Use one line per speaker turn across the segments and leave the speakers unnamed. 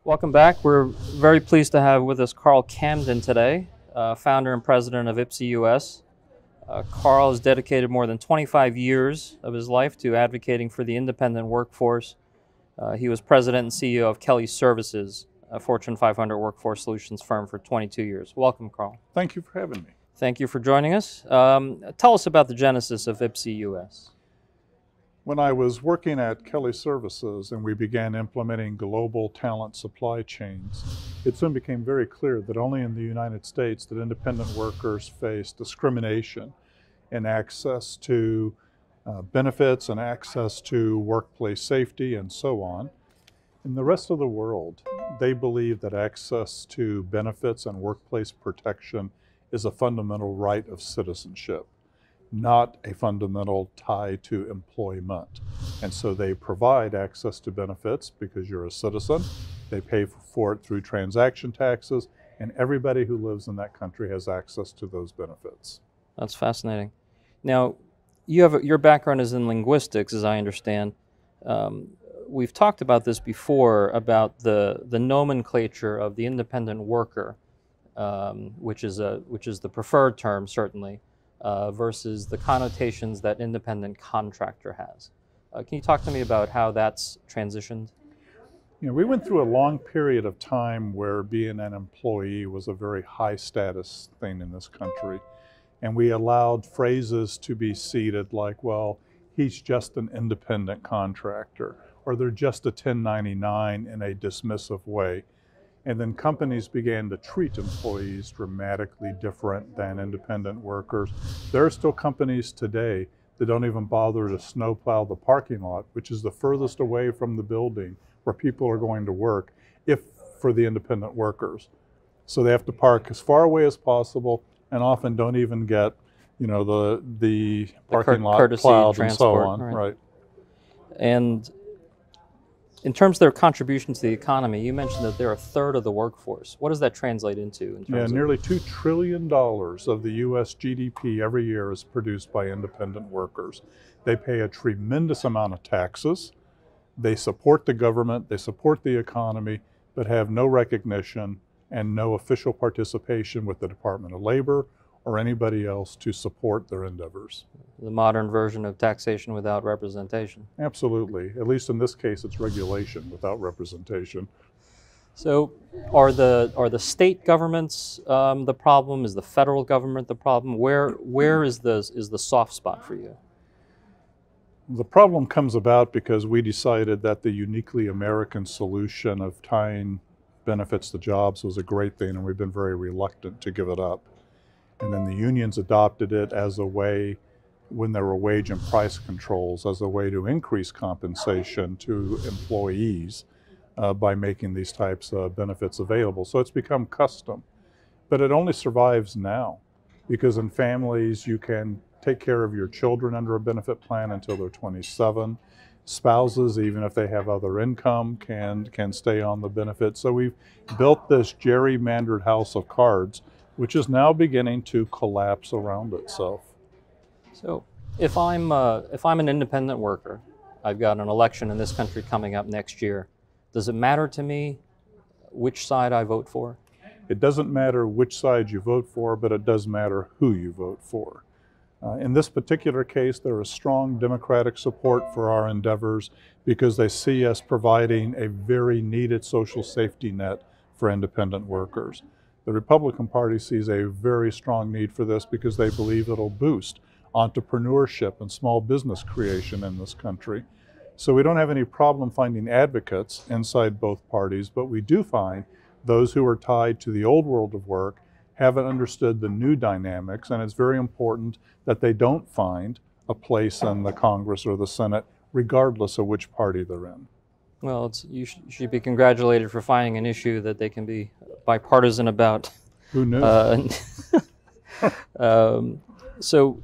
Welcome back. We're very pleased to have with us Carl Camden today, founder and president of iPSE-U.S. Carl has dedicated more than 25 years of his life to advocating for the independent workforce. He was president and CEO of Kelly Services, a Fortune 500 workforce solutions firm, for 22 years. Welcome, Carl.
Thank you for having me.
Thank you for joining us. Tell us about the genesis of iPSE-U.S.
When I was working at Kelly Services and we began implementing global talent supply chains, it soon became very clear that only in the United States that independent workers face discrimination in access to benefits and access to workplace safety and so on. In the rest of the world, they believe that access to benefits and workplace protection is a fundamental right of citizenship, not a fundamental tie to employment. And so they provide access to benefits because you're a citizen. They pay for it through transaction taxes, and everybody who lives in that country has access to those benefits.
That's fascinating. Now, your background is in linguistics, as I understand. We've talked about this before, about the nomenclature of the independent worker, which is the preferred term, certainly, versus the connotations that independent contractor has. Can you talk to me about how that's transitioned?
You know, we went through a long period of time where being an employee was a very high status thing in this country. And we allowed phrases to be seeded like, well, he's just an independent contractor, or they're just a 1099 in a dismissive way. And then companies began to treat employees dramatically different than independent workers. There are still companies today that don't even bother to snowplow the parking lot, which is the furthest away from the building where people are going to work, if for the independent workers. So they have to park as far away as possible and often don't even get, you know, the parking lot plowed and so on. Right.
And in terms of their contribution to the economy, you mentioned that they're a third of the workforce. What does that translate into? In terms of
nearly $2 trillion of the U.S. GDP every year is produced by independent workers. They pay a tremendous amount of taxes. They support the government, they support the economy, but have no recognition and no official participation with the Department of Labor or anybody else to support their endeavors.
The modern version of taxation without representation.
Absolutely. At least in this case, it's regulation without representation.
So are the state governments the problem? Is the federal government the problem? Where is the soft spot for you?
The problem comes about because we decided that the uniquely American solution of tying benefits to jobs was a great thing, and we've been very reluctant to give it up. And then the unions adopted it as a way, when there were wage and price controls, as a way to increase compensation to employees by making these types of benefits available. So it's become custom. But it only survives now because in families you can take care of your children under a benefit plan until they're 27. Spouses, even if they have other income, can stay on the benefit. So we've built this gerrymandered house of cards, which is now beginning to collapse around itself.
So if I'm an independent worker, I've got an election in this country coming up next year, does it matter to me which side I vote for?
It doesn't matter which side you vote for, but it does matter who you vote for. In this particular case, there is strong Democratic support for our endeavors because they see us providing a very needed social safety net for independent workers. The Republican Party sees a very strong need for this because they believe it'll boost entrepreneurship and small business creation in this country. So we don't have any problem finding advocates inside both parties, but we do find those who are tied to the old world of work haven't understood the new dynamics, and it's very important that they don't find a place in the Congress or the Senate, regardless of which party they're in.
Well, you should be congratulated for finding an issue that they can be bipartisan about.
Who knew?
So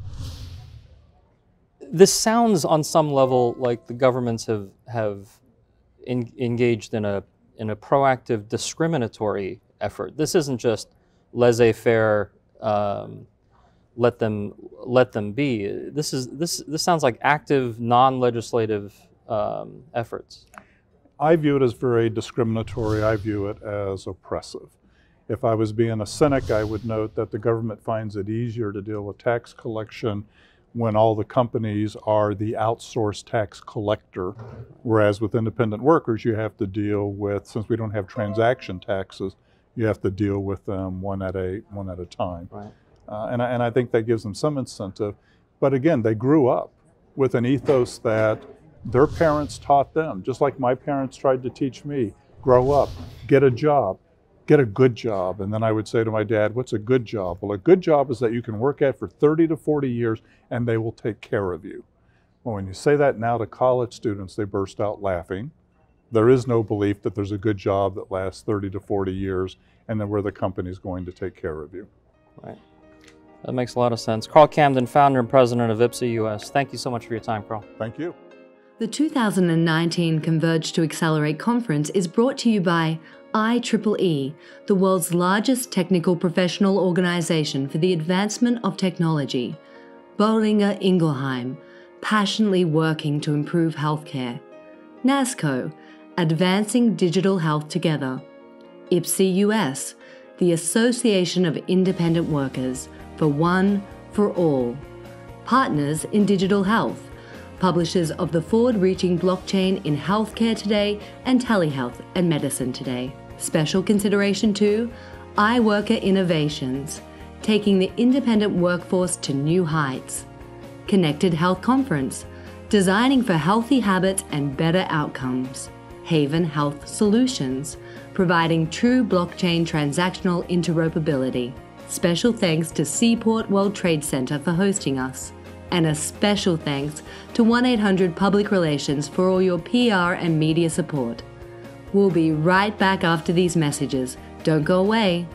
this sounds on some level like the governments have engaged in a proactive discriminatory effort. This isn't just laissez-faire, let them be. This sounds like active, non-legislative efforts.
I view it as very discriminatory. I view it as oppressive. If I was being a cynic, I would note that the government finds it easier to deal with tax collection when all the companies are the outsourced tax collector, whereas with independent workers, you have to deal with, since we don't have transaction taxes, you have to deal with them one at a time.
Right.
And I think that gives them some incentive. But again, they grew up with an ethos that their parents taught them, just like my parents tried to teach me, grow up, get a job, get a good job. And then I would say to my dad, what's a good job? Well, a good job is that you can work at for 30 to 40 years and they will take care of you. Well, when you say that now to college students, they burst out laughing. There is no belief that there's a good job that lasts 30 to 40 years and then where the company's going to take care of you.
Right. That makes a lot of sense. Carl Camden, founder and president of iPSE-U.S. Thank you so much for your time, Carl.
Thank you.
The 2019 Converge to Accelerate conference is brought to you by IEEE, the world's largest technical professional organization for the advancement of technology. Boehringer Ingelheim, passionately working to improve healthcare. NASCO, advancing digital health together. iPSE-U.S, the Association of Independent Workers, for one, for all. Partners in Digital Health, publishers of the forward-reaching blockchain in Healthcare Today and Telehealth and Medicine Today. Special consideration to iWorker Innovations, taking the independent workforce to new heights. Connected Health Conference, designing for healthy habits and better outcomes. Haven Health Solutions, providing true blockchain transactional interoperability. Special thanks to Seaport World Trade Center for hosting us. And a special thanks to 1-800 Public Relations for all your PR and media support. We'll be right back after these messages. Don't go away.